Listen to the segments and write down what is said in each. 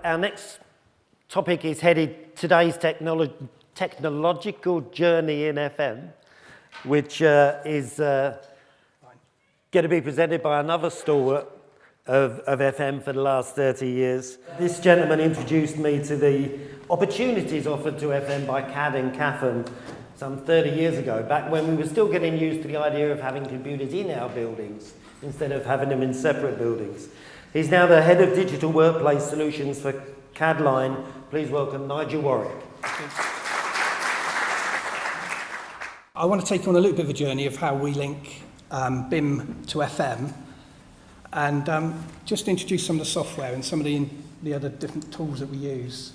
our next topic is headed today's technological journey in FM, which is going to be presented by another stalwart of FM for the last 30 years. This gentleman introduced me to the opportunities offered to FM by CAD and CAFM some 30 years ago, back when we were still getting used to the idea of having computers in our buildings instead of having them in separate buildings. He's now the head of digital workplace solutions for Cadline. Please welcome Nigel Warrick. I want to take you on a little bit of a journey of how we link BIM to FM, and just introduce some of the software and some of the other different tools that we use.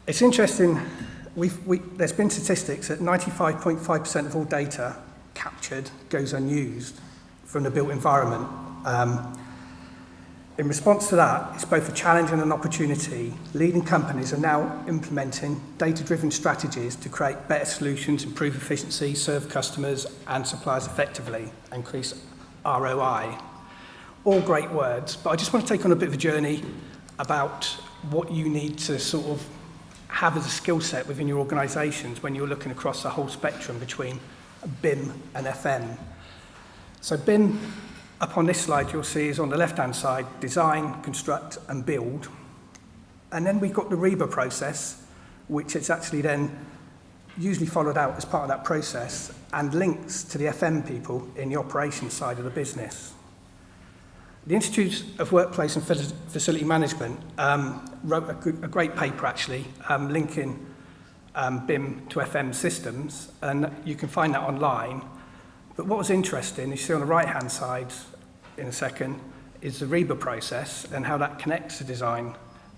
It's interesting, there's been statistics that 95.5% of all data captured goes unused from the built environment. In response to that, it's both a challenge and an opportunity. Leading companies are now implementing data-driven strategies to create better solutions, improve efficiency, serve customers and suppliers effectively, increase ROI. All great words, but I just want to take on a bit of a journey about what you need to sort of have as a skill set within your organisations when you're looking across the whole spectrum between BIM and FM. So BIM, up on this slide you'll see, is on the left-hand side, design, construct and build. And then we've got the REBA process, which is actually then usually followed out as part of that process and links to the FM people in the operations side of the business. The Institute of Workplace and Facility Management wrote a great paper actually, linking BIM to FM systems, and you can find that online. But what was interesting, you see on the right-hand side in a second, is the REBA process and how that connects the design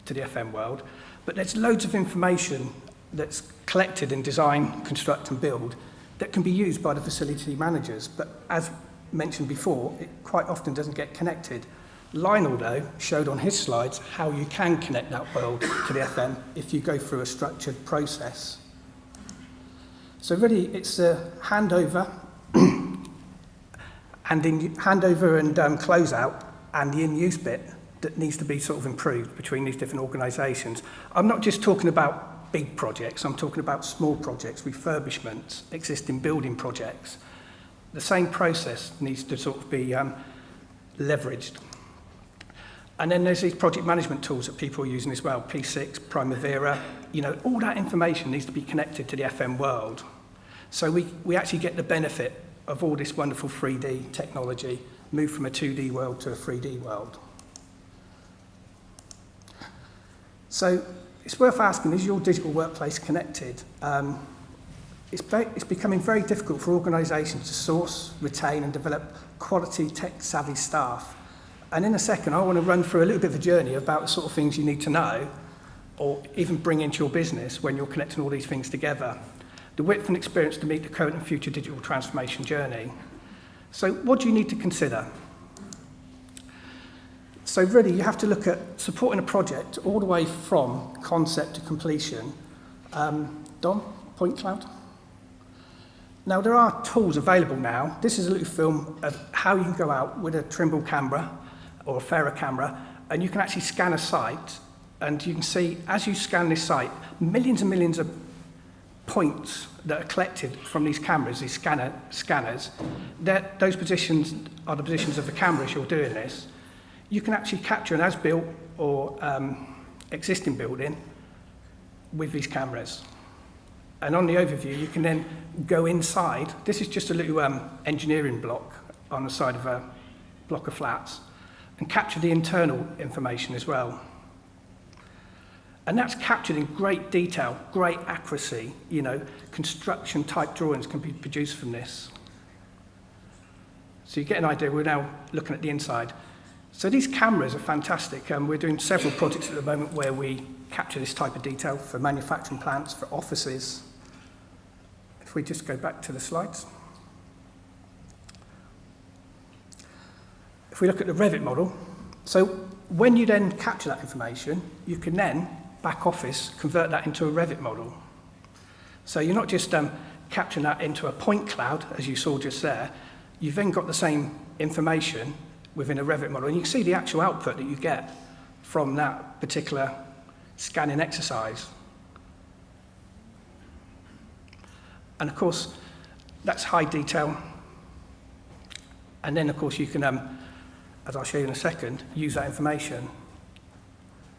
to the FM world. But there's loads of information that's collected in design, construct and build that can be used by the facility managers. But as mentioned before, it quite often doesn't get connected. Lionel, though, showed on his slides how you can connect that world to the FM if you go through a structured process. So really, it's a handover and closeout and the in-use bit that needs to be sort of improved between these different organisations. I'm not just talking about big projects, I'm talking about small projects, refurbishments, existing building projects. The same process needs to sort of be leveraged. And then there's these project management tools that people are using as well, P6, Primavera, all that information needs to be connected to the FM world. So we actually get the benefit of all this wonderful 3D technology, move from a 2D world to a 3D world. So it's worth asking, is your digital workplace connected? It's becoming very difficult for organisations to source, retain and develop quality tech-savvy staff. And in a second, I want to run through a little bit of a journey about the sort of things you need to know or even bring into your business when you're connecting all these things together. The width and experience to meet the current and future digital transformation journey. So what do you need to consider? So really, you have to look at supporting a project all the way from concept to completion. Don, point cloud. Now, there are tools available now. This is a little film of how you can go out with a Trimble camera or a Fera camera, and you can actually scan a site, and you can see, as you scan this site, millions and millions of points that are collected from these cameras, these scanners. Those positions are the positions of the cameras you're doing this. You can actually capture an as-built or existing building with these cameras. And on the overview, you can then go inside. This is just a little engineering block on the side of a block of flats, and capture the internal information as well. And that's captured in great detail, great accuracy. Construction type drawings can be produced from this. So you get an idea. We're now looking at the inside. So these cameras are fantastic. We're doing several projects at the moment where we capture this type of detail for manufacturing plants, for offices. If we just go back to the slides. If we look at the Revit model, so when you then capture that information, you can then, back office, convert that into a Revit model. So you're not just capturing that into a point cloud, as you saw just there, you've then got the same information within a Revit model, and you can see the actual output that you get from that particular scanning exercise. And of course, that's high detail. And then, of course, you can, as I'll show you in a second, use that information.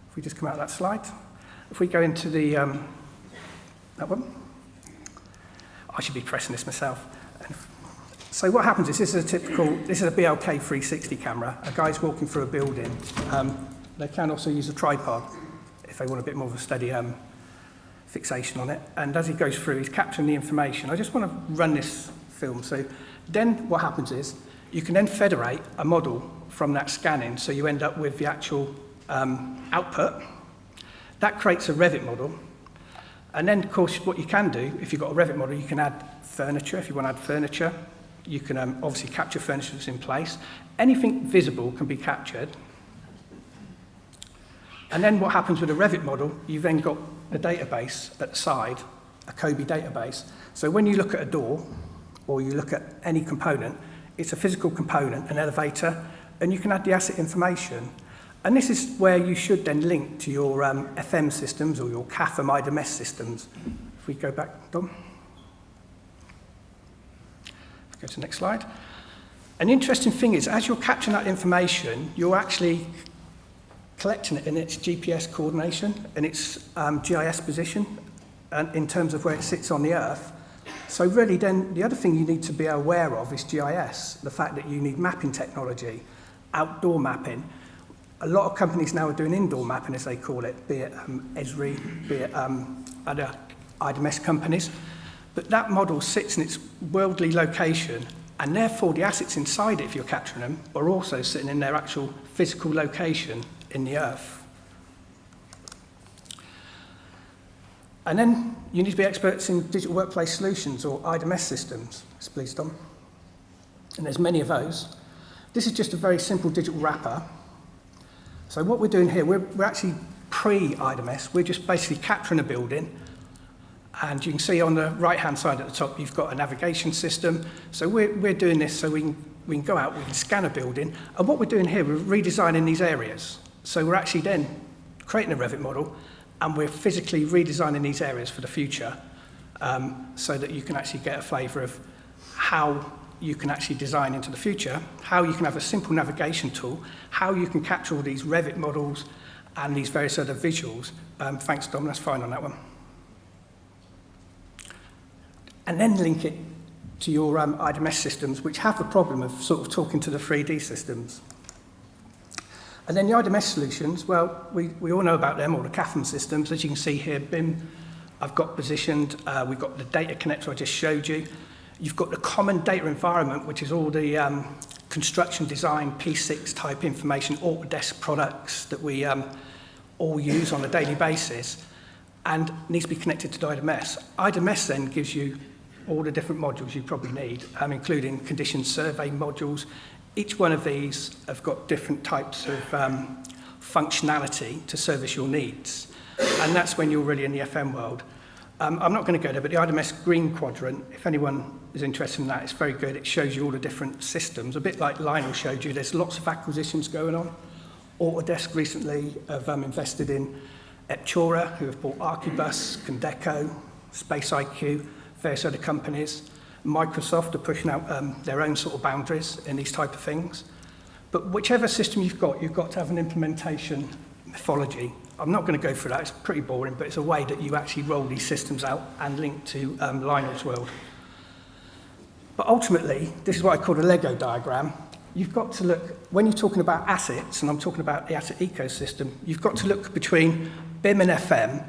If we just come out of that slide. If we go into the, that one. I should be pressing this myself. So what happens is, this is a BLK 360 camera. A guy's walking through a building. They can also use a tripod if they want a bit more of a steady fixation on it. And as he goes through, he's capturing the information. I just want to run this film. So then what happens is, you can then federate a model from that scanning, so you end up with the actual output. That creates a Revit model. And then, of course, what you can do, if you've got a Revit model, you can add furniture. If you want to add furniture, you can obviously capture furniture that's in place. Anything visible can be captured. And then what happens with a Revit model, you've then got a database at the side, a COBie database. So when you look at a door, or you look at any component, it's a physical component, an elevator, and you can add the asset information. And this is where you should then link to your FM systems or your CAFM IDMS systems. If we go back, Dom. Go to the next slide. An interesting thing is, as you're capturing that information, you're actually collecting it in its GPS coordination and its GIS position, and in terms of where it sits on the Earth. So really then, the other thing you need to be aware of is GIS, the fact that you need mapping technology, outdoor mapping. A lot of companies now are doing indoor mapping, as they call it, be it Esri, be it other IDMS companies. But that model sits in its worldly location, and therefore the assets inside it, if you're capturing them, are also sitting in their actual physical location in the Earth. And then you need to be experts in digital workplace solutions or IDMS systems. Yes, please, Dom. And there's many of those. This is just a very simple digital wrapper. So what we're doing here, we're actually pre-IDMS. We're just basically capturing a building. And you can see on the right-hand side at the top, you've got a navigation system. So we're doing this so we can go out, we can scan a building. And what we're doing here, we're redesigning these areas. So we're actually then creating a Revit model, and we're physically redesigning these areas for the future, so that you can actually get a flavour of how you can actually design into the future, how you can have a simple navigation tool, how you can capture all these Revit models and these various other visuals. Thanks, Dom, that's fine on that one. And then link it to your IDMS systems, which have the problem of sort of talking to the 3D systems. And then the IDMS solutions, well, we all know about them, or the CAFM systems. As you can see here, BIM, I've got positioned. We've got the data connector I just showed you. You've got the common data environment, which is all the construction design, P6 type information, Autodesk products that we all use on a daily basis, and needs to be connected to the IDMS. IDMS then gives you all the different modules you probably need, including condition survey modules. Each one of these have got different types of functionality to service your needs. And that's when you're really in the FM world. I'm not going to go there, but the IDMS green quadrant, if anyone is interested in that, it's very good. It shows you all the different systems, a bit like Lionel showed you. There's lots of acquisitions going on. Autodesk recently have invested in Eptura, who have bought Archibus, Condeco, Space IQ, various other companies. Microsoft are pushing out their own sort of boundaries in these type of things. But whichever system you've got to have an implementation mythology. I'm not going to go through that, it's pretty boring, but it's a way that you actually roll these systems out and link to Lionel's world. But ultimately, this is what I call a Lego diagram. You've got to look, when you're talking about assets, and I'm talking about the asset ecosystem, you've got to look between BIM and FM.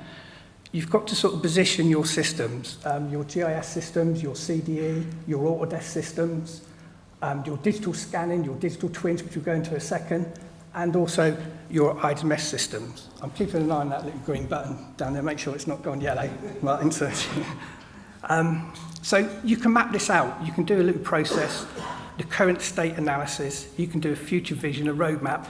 You've got to sort of position your systems, your GIS systems, your CDE, your Autodesk systems, your digital scanning, your digital twins, which we'll go into in a second, and also your IDMS systems. I'm keeping an eye on that little green button down there, make sure it's not gone yellow. Well, insert. So you can map this out. You can do a little process, the current state analysis. You can do a future vision, a roadmap.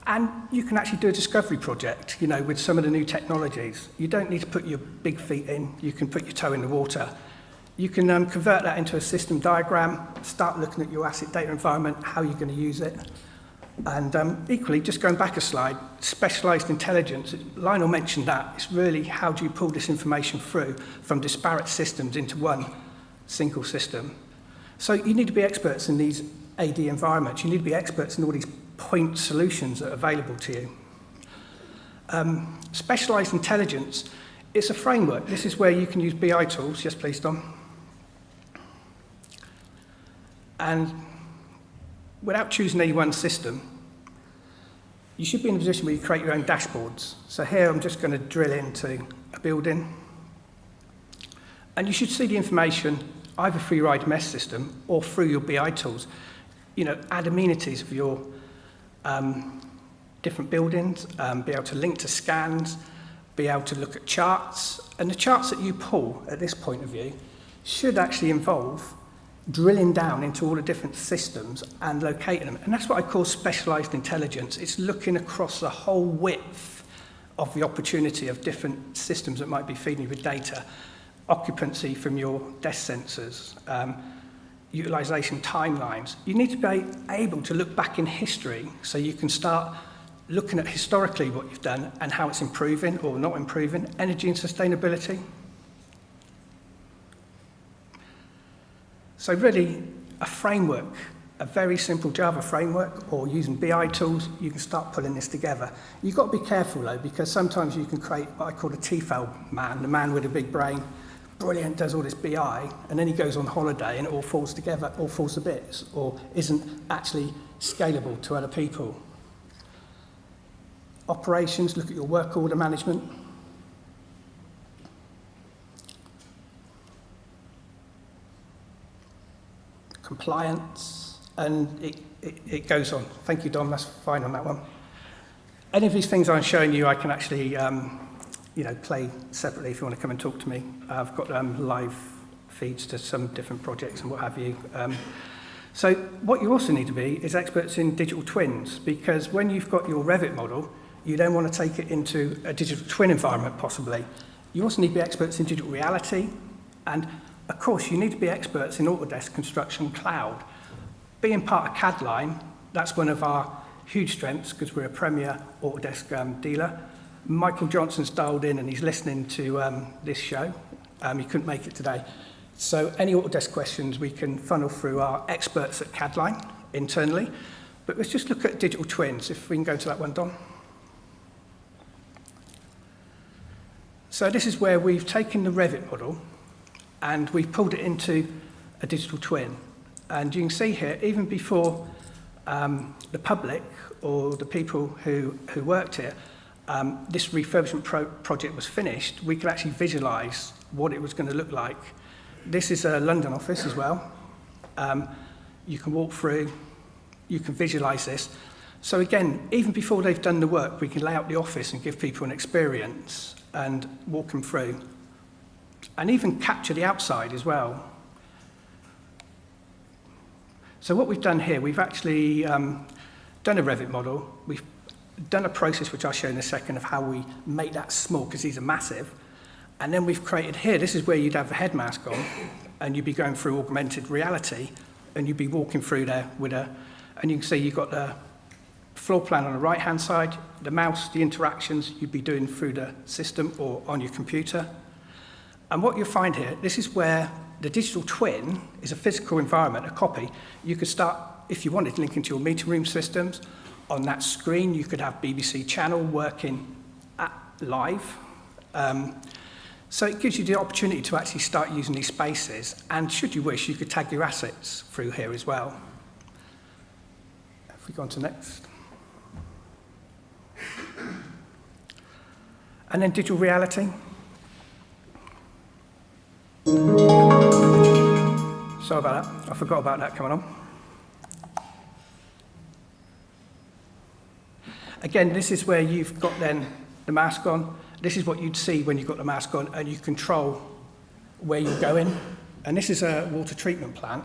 And you can actually do a discovery project, you know, with some of the new technologies. You don't need to put your big feet in. You can put your toe in the water. You can convert that into a system diagram, start looking at your asset data environment, how you're going to use it. And equally, just going back a slide, specialised intelligence, Lionel mentioned that. It's really how do you pull this information through from disparate systems into one single system. So you need to be experts in these AD environments. You need to be experts in all these point solutions that are available to you. Specialised intelligence, it's a framework. This is where you can use BI tools. Yes, please, Dom. And without choosing any one system, you should be in a position where you create your own dashboards. So here I'm just going to drill into a building. And you should see the information either through your IDMS system or through your BI tools. You know, add amenities of your different buildings, be able to link to scans, be able to look at charts. And the charts that you pull at this point of view should actually involve drilling down into all the different systems and locating them. And that's what I call specialised intelligence. It's looking across the whole width of the opportunity of different systems that might be feeding you with data. Occupancy from your desk sensors, utilisation timelines. You need to be able to look back in history so you can start looking at historically what you've done and how it's improving or not improving. Energy and sustainability. So really, a framework, a very simple Java framework, or using BI tools, you can start pulling this together. You've got to be careful, though, because sometimes you can create what I call a TFL man, the man with a big brain, brilliant, does all this BI, and then he goes on holiday and it all falls together, all falls to bits, or isn't actually scalable to other people. Operations, look at your work order management. Compliance, and it goes on. Thank you, Dom, that's fine on that one. Any of these things I'm showing you, I can actually play separately if you want to come and talk to me. I've got live feeds to some different projects and what have you. So what you also need to be is experts in digital twins, because when you've got your Revit model, you then want to take it into a digital twin environment, possibly. You also need to be experts in digital reality, and of course, you need to be experts in Autodesk Construction Cloud. Being part of Cadline, that's one of our huge strengths because we're a premier Autodesk dealer. Michael Johnson's dialed in and he's listening to this show. He couldn't make it today. So any Autodesk questions we can funnel through our experts at Cadline internally. But let's just look at digital twins, if we can go to that one, Don. So this is where we've taken the Revit model and we've pulled it into a digital twin. And you can see here, even before the public or the people who worked here, this refurbishment project was finished, we could actually visualize what it was going to look like. This is a London office as well. You can walk through, you can visualize this. So again, even before they've done the work, we can lay out the office and give people an experience and walk them through. And even capture the outside as well. So what we've done here, we've actually done a Revit model. We've done a process, which I'll show in a second, of how we make that small, because these are massive. And then we've created here, this is where you'd have the head mask on, and you'd be going through augmented reality, and you'd be walking through there with and you can see you've got the floor plan on the right-hand side, the mouse, the interactions you'd be doing through the system or on your computer. And what you'll find here, this is where the digital twin is a physical environment, a copy. You could start, if you wanted, linking to your meeting room systems. On that screen, you could have BBC Channel working live. So it gives you the opportunity to actually start using these spaces. And should you wish, you could tag your assets through here as well. If we go on to next. And then digital reality. Sorry about that. I forgot about that coming on. Again, this is where you've got then the mask on. This is what you'd see when you've got the mask on, and you control where you're going. And this is a water treatment plant.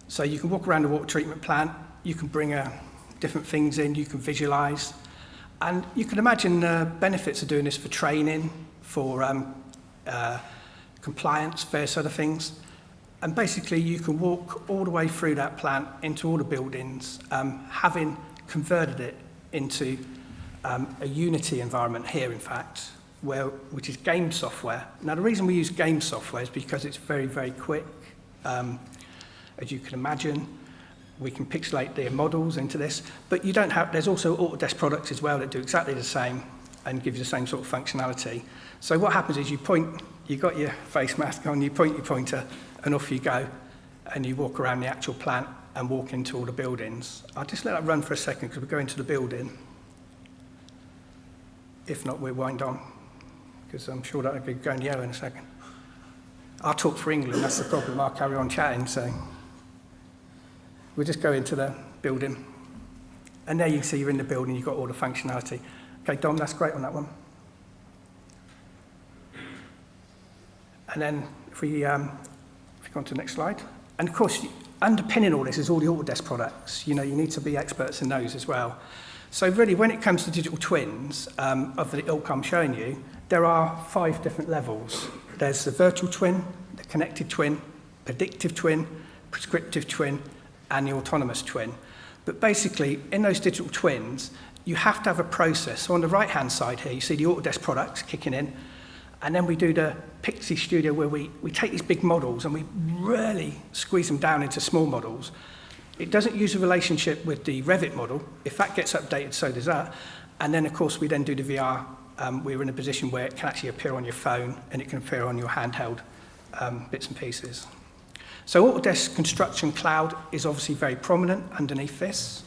So you can walk around the water treatment plant, you can bring different things in, you can visualize. And you can imagine the benefits of doing this for training, for compliance, various other things. And basically, you can walk all the way through that plant into all the buildings, having converted it into a Unity environment here, in fact, which is game software. Now, the reason we use game software is because it's very, very quick. As you can imagine, we can pixelate the models into this, but you don't have, there's also Autodesk products as well that do exactly the same and give you the same sort of functionality. So what happens is you got your face mask on, you point your pointer, and off you go, and you walk around the actual plant and walk into all the buildings. I'll just let that run for a second because we'll go into the building. If not, we'll wind on, because I'm sure that'll be going yellow in a second. I'll talk for England, that's the problem. I'll carry on chatting, so we'll just go into the building. And there you can see you're in the building, you've got all the functionality. Okay, Dom, that's great on that one. And then if we go on to the next slide. And of course, underpinning all this is all the Autodesk products. You know, you need to be experts in those as well. So really, when it comes to digital twins of the ilk I'm showing you, there are 5 different levels. There's the virtual twin, the connected twin, predictive twin, prescriptive twin, and the autonomous twin. But basically, in those digital twins, you have to have a process. So on the right-hand side here, you see the Autodesk products kicking in, and then we do the Pixie Studio where we take these big models and we really squeeze them down into small models. It doesn't use a relationship with the Revit model. If that gets updated, so does that. And then, of course, we then do the VR. We're in a position where it can actually appear on your phone and it can appear on your handheld bits and pieces. So Autodesk Construction Cloud is obviously very prominent underneath this.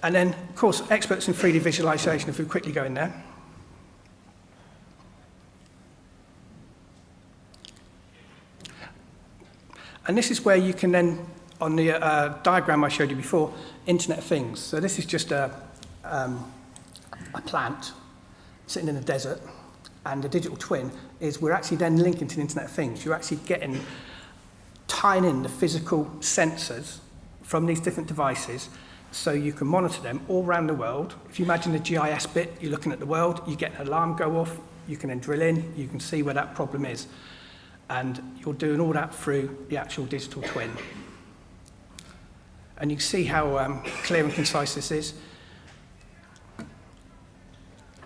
And then, of course, experts in 3D visualization, if we quickly go in there. And this is where you can then, on the diagram I showed you before, Internet of Things. So this is just a plant sitting in a desert, and the digital twin is we're actually then linking to the Internet of Things. You're actually tying in the physical sensors from these different devices so you can monitor them all around the world. If you imagine the GIS bit, you're looking at the world, you get an alarm go off, you can then drill in, you can see where that problem is. And you're doing all that through the actual digital twin. And you can see how clear and concise this is.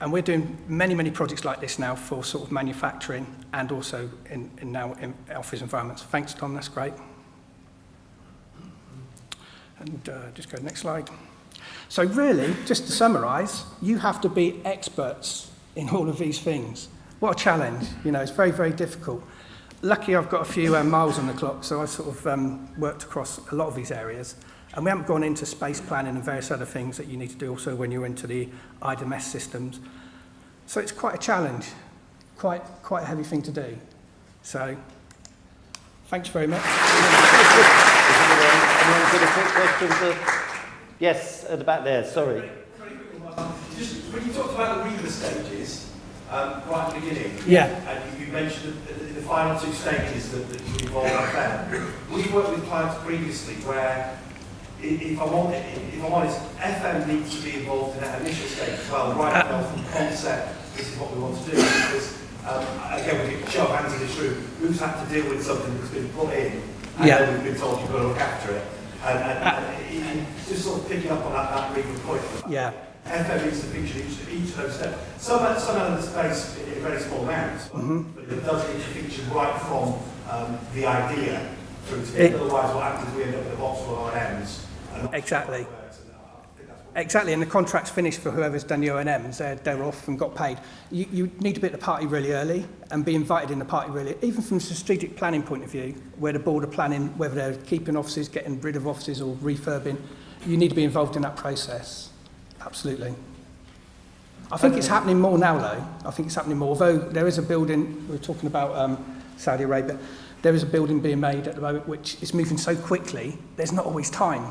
And we're doing many, many projects like this now for sort of manufacturing and also in office environments. Thanks, Tom, that's great. And just go to the next slide. So really, just to summarize, you have to be experts in all of these things. What a challenge. You know, it's very, very difficult. Lucky I've got a few miles on the clock, so I sort of worked across a lot of these areas. And we haven't gone into space planning and various other things that you need to do also when you're into the IDMS systems. So it's quite a challenge, quite a heavy thing to do. So, thanks very much. Anyone got a quick question? Yes, at the back there, sorry. Just when you talked about the Reba stages, right at the beginning, Yeah. and you mentioned the final 2 stages that you involve FM. We've worked with clients previously where, if I'm honest, FM needs to be involved in that initial stage as well, right now from concept, this is what we want to do, because, again, we can show our hands in this room, who's had to deal with something that's been put in, and then we've been told you've got to look after it. And just sort of picking up on that really good point. Yeah. FM needs to feature each of those steps. Some element of space in very small amounts, but it does need to feature right from the idea through to otherwise what happens is we end up with a box full of O&Ms. Exactly. Exactly, and the contract's finished for whoever's done the O&Ms, they're off and got paid. You need to be at the party really early and be invited in the party really, even from a strategic planning point of view, where the board are planning whether they're keeping offices, getting rid of offices or refurbing. You need to be involved in that process. Absolutely. I think it's happening more now, though. I think it's happening more. Although there is a building, we were talking about Saudi Arabia, there is a building being made at the moment which is moving so quickly, there's not always time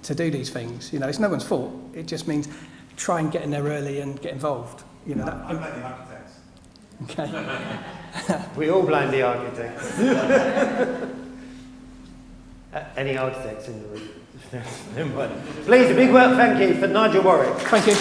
to do these things. You know, it's no one's fault. It just means try and get in there early and get involved. You know, I blame the architects. Okay. We all blame the architects. Any architects in the room? Please, a big thank you for Nigel Warrick. Thank you.